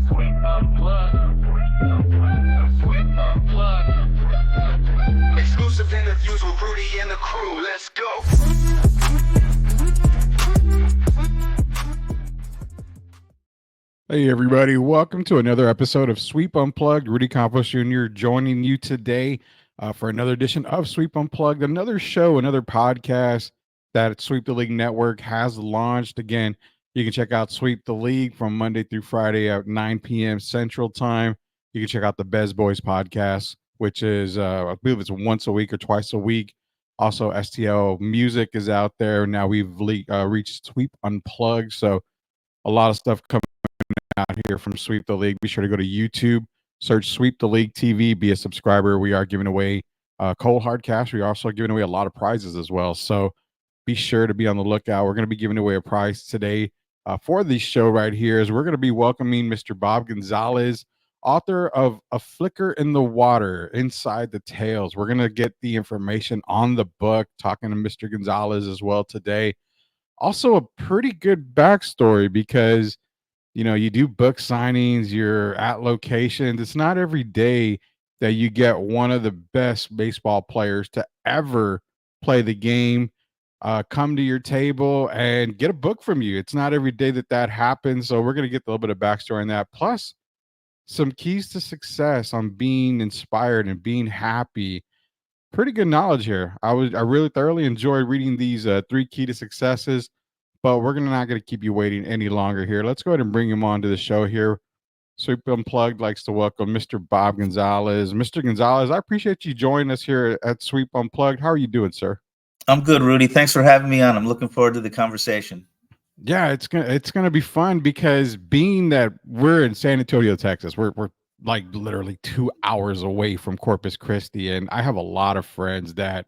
Sweep Unplugged. Sweep Unplugged. Exclusive interviews with Rudy and the crew. Let's go. Hey everybody, welcome to another episode of Sweep Unplugged. Rudy Campos Jr. joining you today for another edition of Sweep Unplugged, another show, another podcast that Sweep the League Network has launched. Again, you can check out Sweep the League from Monday through Friday at 9 p.m. Central Time. You can check out the Bez Boys podcast, which is, I believe it's once a week or twice a week. Also, STL Music is out there. Now we've reached Sweep Unplugged, so a lot of stuff coming out here from Sweep the League. Be sure to go to YouTube, search Sweep the League TV, be a subscriber. We are giving away cold hard cash. We are also giving away a lot of prizes as well. So be sure to be on the lookout. We're going to be giving away a prize today for this show right here. Is we're going to be welcoming Mr. Bob Gonzalez, author of A Flicker in the Water, Inside the Tales. We're going to get the information on the book, talking to Mr. Gonzalez as well today. Also a pretty good backstory because you do book signings, you're at locations. It's not every day that you get one of the best baseball players to ever play the game come to your table and get a book from you. It's not every day that happens. So we're going to get a little bit of backstory on that. Plus, some keys to success on being inspired and being happy. Pretty good knowledge here. I really thoroughly enjoyed reading these 3 key to successes. But we're not going to keep you waiting any longer here. Let's go ahead and bring him on to the show here. Sweep Unplugged likes to welcome Mr. Bob Gonzalez. Mr. Gonzalez, I appreciate you joining us here at Sweep Unplugged. How are you doing, sir? I'm good, Rudy. Thanks for having me on. I'm looking forward to the conversation. Yeah, it's gonna be fun because being that we're in San Antonio, Texas, we're like literally 2 hours away from Corpus Christi, and I have a lot of friends that,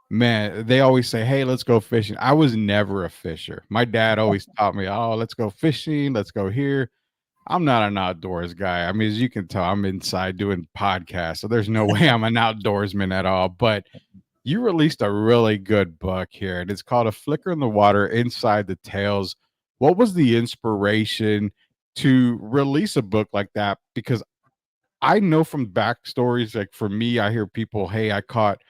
man, they always say, hey, let's go fishing. I was never a fisher. My dad always taught me, oh, let's go fishing. Let's go here. I'm not an outdoors guy. I mean, as you can tell, I'm inside doing podcasts. So there's no way I'm an outdoorsman at all. But you released a really good book here, and it's called A Flicker in the Water, Inside the Tales. What was the inspiration to release a book like that? Because I know from backstories, like for me, I hear people, hey, I caught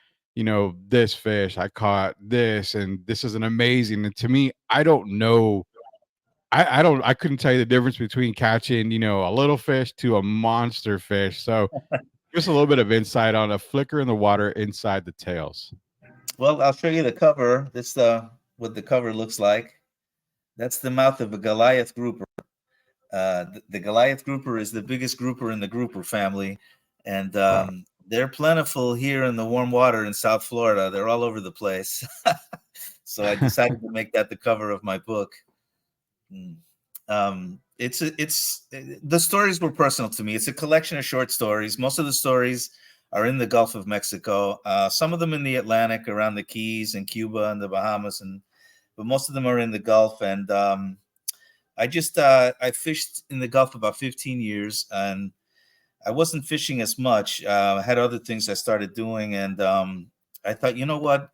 this fish, I caught this, and this is an amazing. And to me, I don't know. I couldn't tell you the difference between catching, a little fish to a monster fish. So just a little bit of insight on A Flicker in the Water, Inside the Tales. Well, I'll show you the cover. That's what the cover looks like. That's the mouth of a Goliath grouper. The Goliath grouper is the biggest grouper in the grouper family. And Wow. they're plentiful here in the warm water in South Florida. They're all over the place. So I decided to make that the cover of my book. It's the stories were personal to me. It's a collection of short stories. Most of the stories are in the Gulf of Mexico. Some of them in the Atlantic, around the Keys and Cuba and the Bahamas, but most of them are in the Gulf. And I fished in the Gulf about 15 years, and I wasn't fishing as much. I had other things I started doing, and I thought, you know what?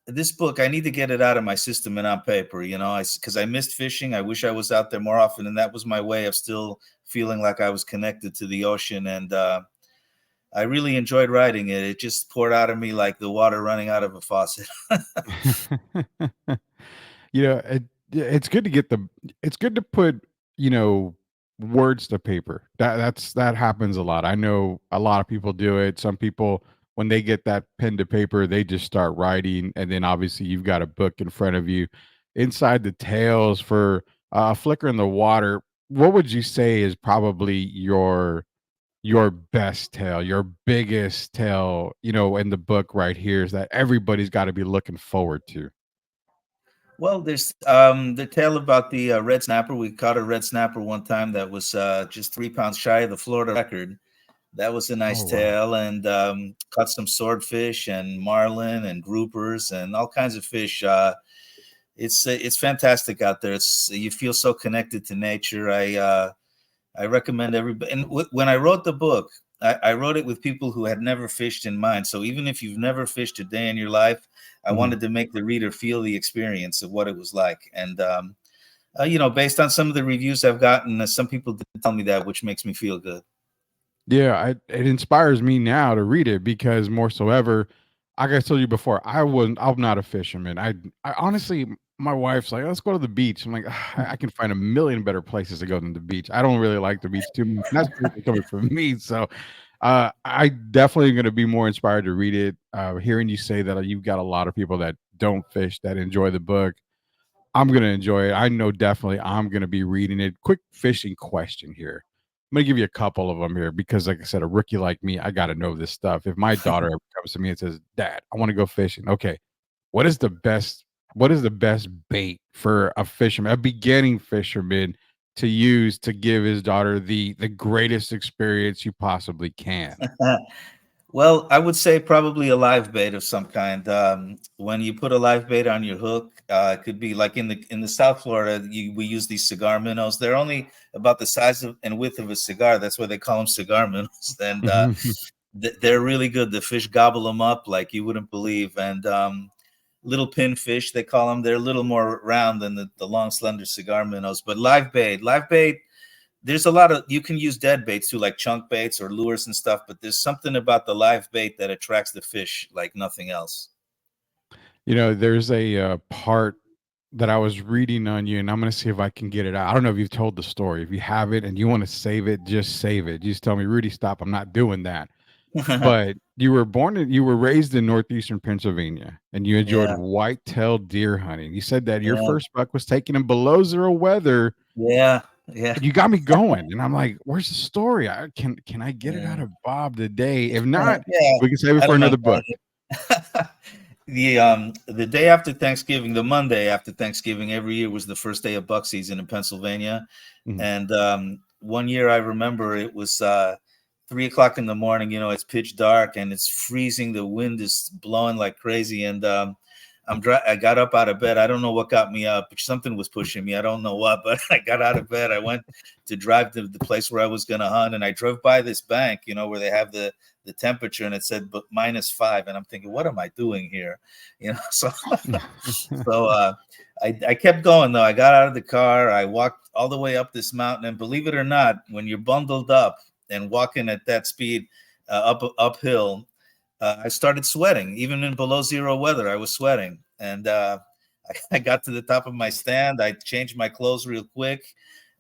This book, I need to get it out of my system and on paper, because I missed fishing. I wish I was out there more often, and that was my way of still feeling like I was connected to the ocean. And I really enjoyed writing it. It just poured out of me like the water running out of a faucet. It's good to it's good to put, words to paper. That happens a lot. I know a lot of people do it. Some people, when they get that pen to paper, they just start writing, and then obviously you've got a book in front of you. Inside the Tales for A Flicker in the Water, what would you say is probably your best tale, your biggest tale, in the book right here, is that everybody's got to be looking forward to? Well, there's the tale about the red snapper. We caught a red snapper one time that was just 3 pounds shy of the Florida record. That was a nice tale. And caught some swordfish and marlin and groupers and all kinds of fish. It's fantastic out there. You feel so connected to nature. I recommend everybody. And when I wrote the book, I wrote it with people who had never fished in mind. So even if you've never fished a day in your life, I wanted to make the reader feel the experience of what it was like. And Based on some of the reviews I've gotten, some people did tell me that, which makes me feel good. Yeah, it inspires me now to read it because more so ever, like I told you before, I'm not a fisherman. I honestly, my wife's like, let's go to the beach. I'm like, I can find a million better places to go than the beach. I don't really like the beach too much. That's coming from me. So, I definitely going to be more inspired to read it. Hearing you say that you've got a lot of people that don't fish that enjoy the book, I'm gonna enjoy it. I know definitely I'm gonna be reading it. Quick fishing question here. I'm gonna give you a couple of them here because, like I said, a rookie like me, I gotta know this stuff. If my daughter ever comes to me and says, "Dad, I want to go fishing," okay, what is the best? What is the best bait for a fisherman, a beginning fisherman, to use to give his daughter the greatest experience you possibly can? Well, I would say probably a live bait of some kind. When you put a live bait on your hook, it could be like in the South Florida, we use these cigar minnows. They're only about the size of and width of a cigar. That's why they call them cigar minnows. And they're really good. The fish gobble them up like you wouldn't believe. And little pinfish, they call them. They're a little more round than the long, slender cigar minnows. But live bait, there's a lot of, you can use dead baits too, like chunk baits or lures and stuff, but there's something about the live bait that attracts the fish like nothing else. There's a part that I was reading on you, and I'm gonna see if I can get it out. I don't know if you've told the story. If you have it and you want to save it, just save it. Just tell me, Rudy, stop. I'm not doing that. But you were raised in Northeastern Pennsylvania, and you enjoyed Yeah, whitetail deer hunting. You said that your yeah, first buck was taken in below zero weather, yeah, yeah, and you got me going. And I'm like, "Where's the story? Can I get it out yeah. of Bob today? If not, Yeah, we can save it I for don't mind another book." telling you. The day after Thanksgiving, the Monday after Thanksgiving, every year was the first day of buck season in Pennsylvania. Mhm. And one year I remember it was 3 o'clock in the morning. It's pitch dark and it's freezing. The wind is blowing like crazy. And I got up out of bed. I don't know what got me up. Something was pushing me. I don't know what, but I got out of bed. I went to drive to the place where I was going to hunt, and I drove by this bank, where they have the temperature, and it said but -5, and I'm thinking, what am I doing here? So I kept going though. I got out of the car. I walked all the way up this mountain, and believe it or not, when you're bundled up and walking at that speed uphill, I started sweating. Even in below zero weather, I was sweating. And I got to the top of my stand. I changed my clothes real quick.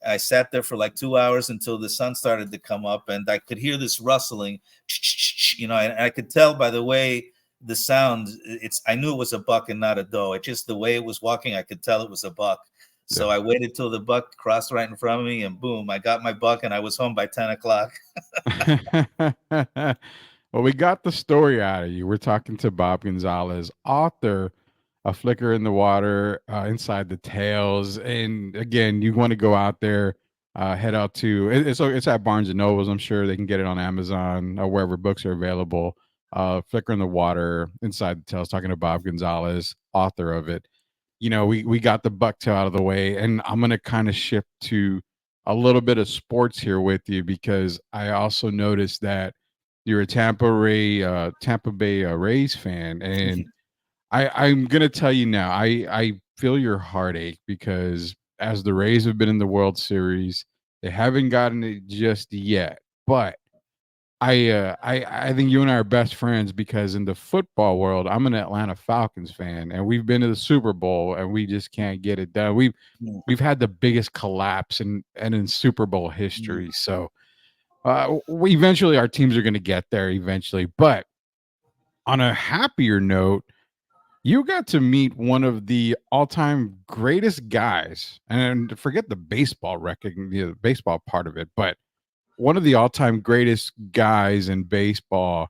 I sat there for like 2 hours until the sun started to come up, and I could hear this rustling, and I could tell by the way the sound, I knew it was a buck and not a doe. It just, the way it was walking, I could tell it was a buck. Yeah. So I waited till the buck crossed right in front of me, and boom, I got my buck, and I was home by 10 o'clock. Well, we got the story out of you. We're talking to Bob Gonzalez, author of Flicker in the Water, Inside the Tales. And again, you want to go out there, head out to it's at Barnes and Nobles. I'm sure they can get it on Amazon or wherever books are available. Flicker in the Water, Inside the Tales, talking to Bob Gonzalez, author of it. We got the bucktail out of the way, and I'm gonna kind of shift to a little bit of sports here with you because I also noticed that you're a Tampa Bay Rays fan, and I'm gonna tell you now, I feel your heartache because as the Rays have been in the World Series, they haven't gotten it just yet, but I think you and I are best friends because in the football world, I'm an Atlanta Falcons fan, and we've been to the Super Bowl, and we just can't get it done. We've had the biggest collapse in Super Bowl history. So we eventually our teams are going to get there eventually. But on a happier note, you got to meet one of the all-time greatest guys, and forget the baseball the baseball part of it, but one of the all-time greatest guys in baseball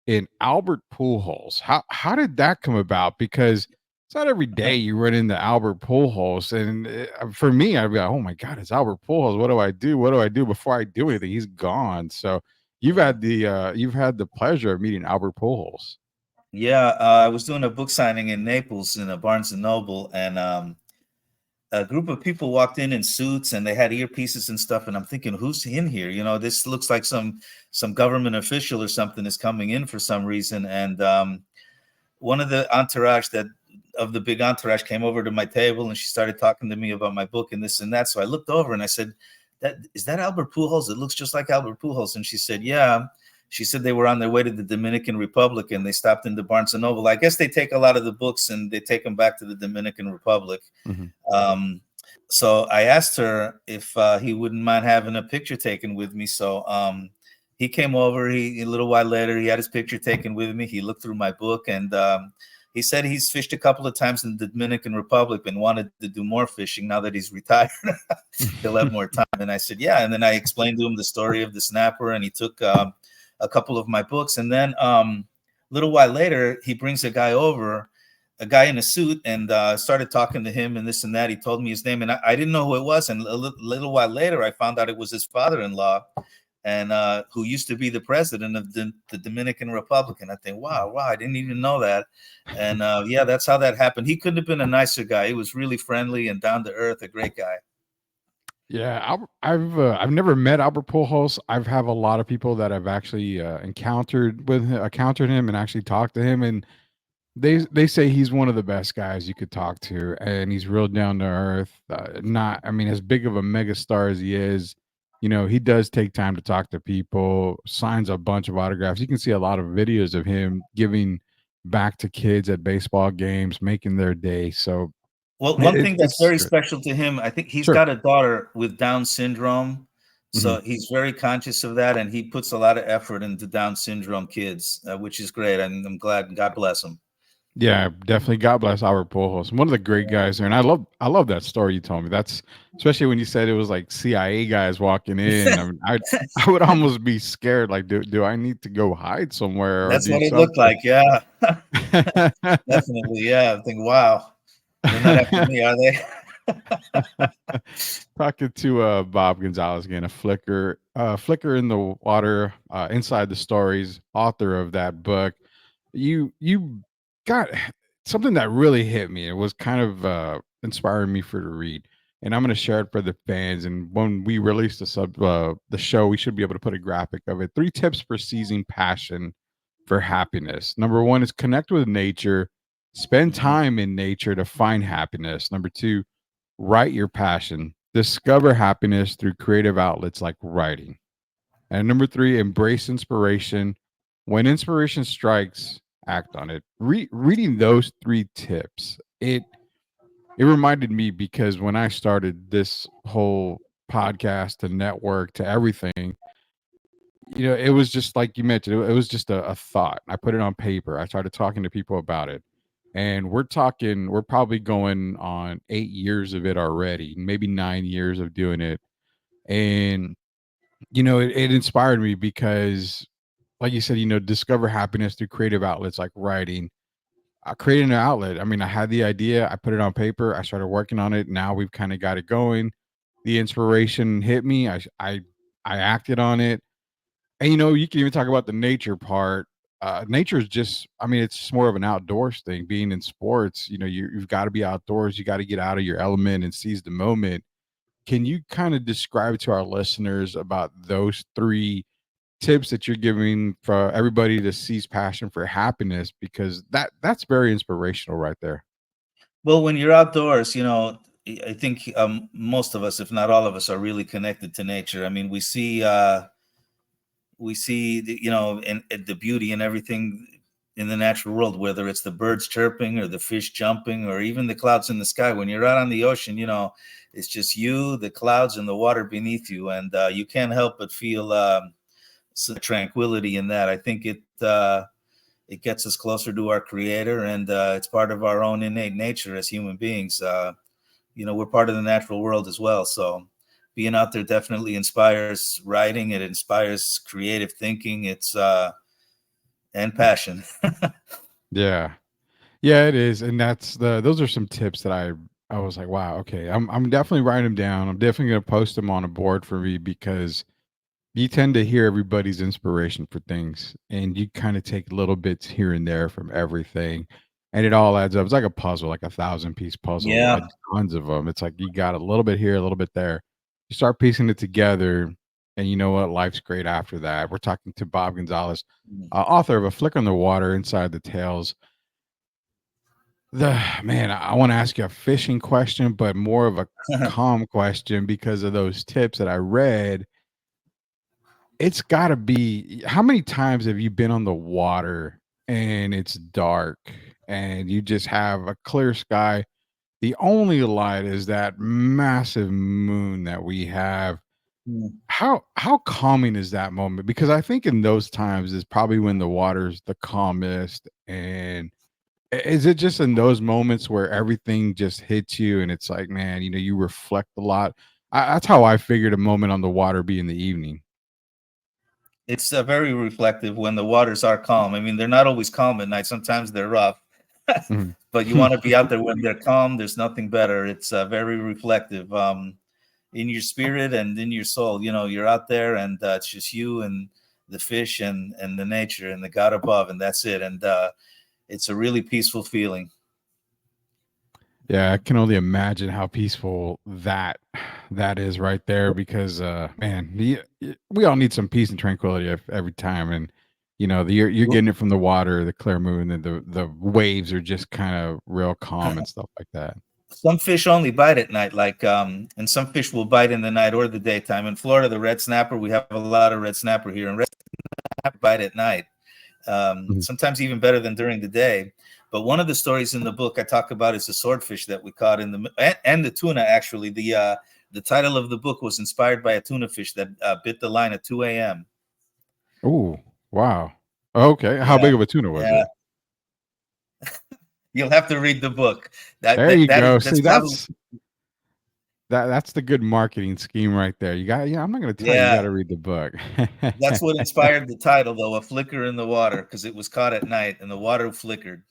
in Albert Pujols. How did that come about? Because it's not every day you run into Albert Pujols, and for me, I'd be like, "Oh my God, it's Albert Pujols. What do I do? What do I do before I do anything? He's gone." So you've had the pleasure of meeting Albert Pujols. Yeah, I was doing a book signing in Naples in a Barnes and Noble, and a group of people walked in suits, and they had earpieces and stuff. And I'm thinking, who's in here? This looks like some government official or something is coming in for some reason. And one of the entourage that of the big entourage came over to my table and she started talking to me about my book and this and that. So I looked over and I said, is that Albert Pujols? It looks just like Albert Pujols. And she said, yeah. She said they were on their way to the Dominican Republic and they stopped into Barnes and Noble. I guess they take a lot of the books and they take them back to the Dominican Republic. Mm-hmm. So I asked her if he wouldn't mind having a picture taken with me. So he came over. A little while later, he had his picture taken with me. He looked through my book and he said he's fished a couple of times in the Dominican Republic and wanted to do more fishing now that he's retired. He'll have more time. And I said, yeah. And then I explained to him the story of the snapper, and he took a couple of my books. And then a little while later, he brings a guy over, a guy in a suit, and started talking to him and this and that. He told me his name, and I didn't know who it was. And a little while later, I found out it was his father-in-law, and who used to be the president of the Dominican Republic. And I think, wow, I didn't even know that. And yeah, that's how that happened. He couldn't have been a nicer guy. He was really friendly and down to earth, a great guy. Yeah, I've never met Albert Pujols. I've have a lot of people that have actually encountered him and actually talked to him, and they say he's one of the best guys you could talk to, and he's real down to earth. I mean, as big of a megastar as he is, he does take time to talk to people, signs a bunch of autographs. You can see a lot of videos of him giving back to kids at baseball games, making their day. So, well, one thing that's very special to him, I think he's got a daughter with Down syndrome. So he's very conscious of that, and he puts a lot of effort into Down syndrome kids, which is great. And I'm glad. God bless him. Yeah, definitely. God bless Albert Pujols. One of the great guys there, and I love that story you told me. That's especially when you said it was like CIA guys walking in. I mean, I would almost be scared. Like, do I need to go hide somewhere? That's what it looked like. Yeah, definitely. Yeah, I think, wow, they're not after me, are they? Talking to Bob Gonzalez again, a flicker in the water, inside the stories, author of that book. You got something that really hit me. It was kind of inspiring me to read, and I'm going to share it for the fans. And when we release the show, we should be able to put a graphic of it. 3 tips for seizing passion for happiness. Number 1 is connect with nature. Spend time in nature to find happiness. Number 2, write your passion. Discover happiness through creative outlets like writing. And number 3, embrace inspiration. When inspiration strikes, act on it. Reading those 3 tips, it reminded me, because when I started this whole podcast to network to everything, it was just like you mentioned, it was just a thought. I put it on paper. I started talking to people about it. And we're probably going on 8 years of it already, maybe 9 years of doing it. And, it inspired me because, like you said, discover happiness through creative outlets like writing. I created an outlet. I mean, I had the idea, I put it on paper, I started working on it. Now we've kind of got it going. The inspiration hit me. I acted on it. And, you can even talk about the nature part. Nature is just, I mean, it's more of an outdoors thing. Being in sports, you've got to be outdoors. You got to get out of your element and seize the moment. Can you kind of describe to our listeners about those 3 tips that you're giving for everybody to seize passion for happiness? Because that's very inspirational right there. Well, when you're outdoors, I think most of us, if not all of us, are really connected to nature. I mean, we see and the beauty and everything in the natural world, whether it's the birds chirping or the fish jumping or even the clouds in the sky. When you're out on the ocean, it's just you, the clouds, and the water beneath you, and you can't help but feel some tranquility in that. I think it gets us closer to our creator, and it's part of our own innate nature as human beings. We're part of the natural world as well. So being out there definitely inspires writing. It inspires creative thinking. It's and passion. Yeah, it is. And those are some tips that I was like, wow, okay, I'm definitely writing them down. I'm definitely going to post them on a board for me, because you tend to hear everybody's inspiration for things, and you kind of take little bits here and there from everything, and it all adds up. It's like a puzzle, like a 1,000-piece puzzle. Yeah. Tons of them. It's like you got a little bit here, a little bit there. You start piecing it together, and you know what? Life's great after that. We're talking to Bob Gonzalez, author of A Flicker in the Water, Inside the Tales. I want to ask you a fishing question, but more of a calm question because of those tips that I read. It's got to be, how many times have you been on the water and it's dark and you just have a clear sky? The only light is that massive moon that we have. Mm. How calming is that moment? Because I think in those times is probably when the water's the calmest. And is it just in those moments where everything just hits you and it's like, man, you reflect a lot? That's how I figured a moment on the water be in the evening. It's very reflective when the waters are calm. I mean, they're not always calm at night. Sometimes they're rough, Mhm. but you want to be out there when they're calm. There's nothing better. It's very reflective in your spirit and in your soul. You're out there, and it's just you and the fish and the nature and the God above, and that's it. And it's a really peaceful feeling. Yeah, I can only imagine how peaceful that is right there because man, we all need some peace and tranquility every time. And you're getting it from the water, the clear moon, and the waves are just kind of real calm and stuff like that. Some fish only bite at night, and some fish will bite in the night or the daytime. In Florida, the red snapper, we have a lot of red snapper here, and red snapper bite at night. Mhm. Sometimes even better than during the day. But one of the stories in the book I talk about is the swordfish that we caught and the tuna. Actually, the title of the book was inspired by a tuna fish that bit the line at 2 a.m. Ooh, wow. Okay, how Yeah, big of a tuna was yeah. it? You'll have to read the book. That There that you that is go. that's See, probably that's the good marketing scheme right there. I'm not going to tell you, you got yeah. to read the book. That's what inspired the title, though, a flicker in the water, because it was caught at night and the water flickered.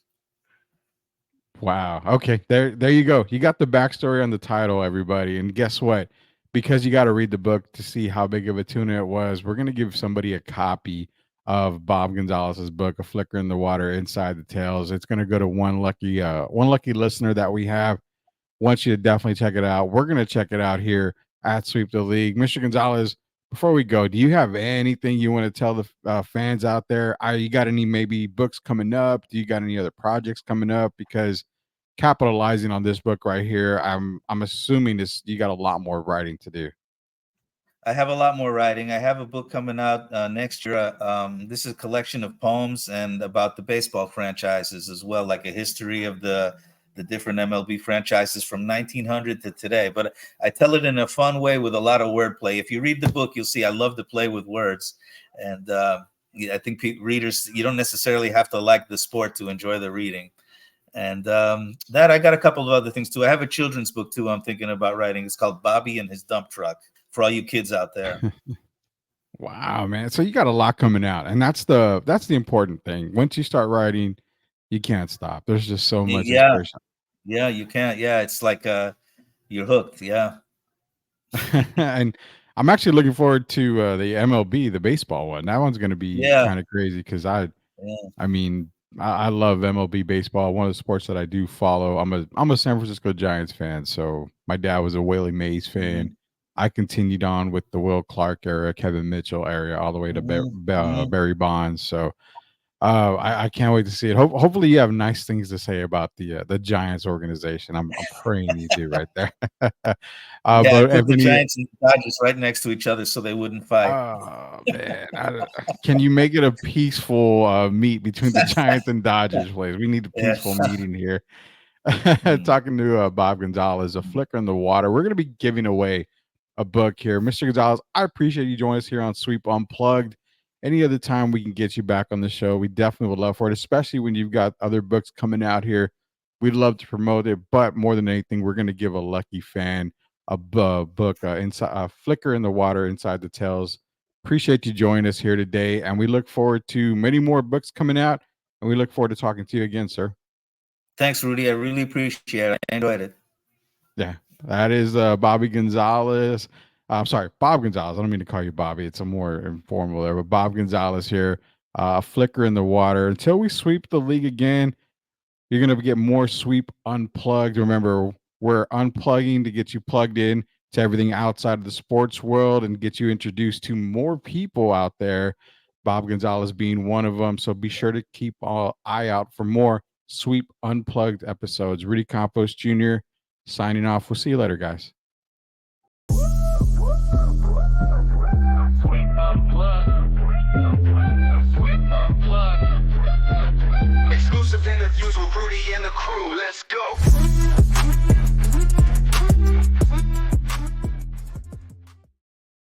Wow. Okay. There you go. You got the backstory on the title, everybody. And guess what? Because you got to read the book to see how big of a tuna it was, we're going to give somebody a copy of Bob Gonzalez's book, A Flicker in the Water Inside the Tales. It's going to go to one lucky listener that we have. Want you to definitely check it out. We're going to check it out here at Sweep the League. Mr. Gonzalez, before we go, do you have anything you want to tell the fans out there? You got any maybe books coming up? Do you got any other projects coming up? Because capitalizing on this book right here, I'm assuming this you got a lot more writing to do. I have a lot more writing. I have a book coming out next year. This is a collection of poems and about the baseball franchises as well, like a history of the different MLB franchises from 1900 to today. But I tell it in a fun way with a lot of wordplay. If you read the book, you'll see I love to play with words, and I think readers, you don't necessarily have to like the sport to enjoy the reading. And that I got a couple of other things too. I have a children's book too. I'm thinking about writing. It's called Bobby and His Dump Truck, for all you kids out there. Wow, man. So you got a lot coming out. And that's the important thing. Once you start writing, you can't stop. There's just so much Yeah, inspiration. yeah, you can't. Yeah, it's like you're hooked. Yeah, And I'm actually looking forward to the MLB, the baseball one. That one's going to be yeah, kind of crazy because yeah. I mean, I love MLB baseball. One of the sports that I do follow. I'm a San Francisco Giants fan. So my dad was a Whaley Mays fan. Hmm. I continued on with the Will Clark era, Kevin Mitchell area, all the way to Hmm. Hmm. Barry Bonds. So I can't wait to see it. Hopefully, you have nice things to say about the Giants organization. I'm praying you do right there. Yeah, I But if put the any, Giants and the Dodgers right next to each other so they wouldn't fight. oh man, can you make it a peaceful meet between the Giants and Dodgers, please? We need a Yeah. peaceful meeting here. Mm. Talking to Bob Gonzalez, A Flicker in the Water. We're going to be giving away a book here. Mr. Gonzalez, I appreciate you joining us here on Sweep Unplugged. Any other time we can get you back on the show, we definitely would love for it, especially when you've got other books coming out here. We'd love to promote it, but more than anything, we're going to give a lucky fan a book, inside, Flicker in the Water Inside the Tales. Appreciate you joining us here today, and we look forward to many more books coming out, and we look forward to talking to you again, sir. Thanks, Rudy. I really appreciate it. I enjoyed it. Yeah, that is Bobby Gonzalez. I'm sorry, Bob Gonzalez. I don't mean to call you Bobby. It's a more informal there, but Bob Gonzalez here. A Flicker in the Water. Until we sweep the league again, you're going to get more Sweep Unplugged. Remember, we're unplugging to get you plugged in to everything outside of the sports world and get you introduced to more people out there. Bob Gonzalez being one of them. So be sure to keep an eye out for more Sweep Unplugged episodes. Rudy Campos Jr. signing off. We'll see you later, guys. Exclusive interviews with Rudy and the crew. Let's go.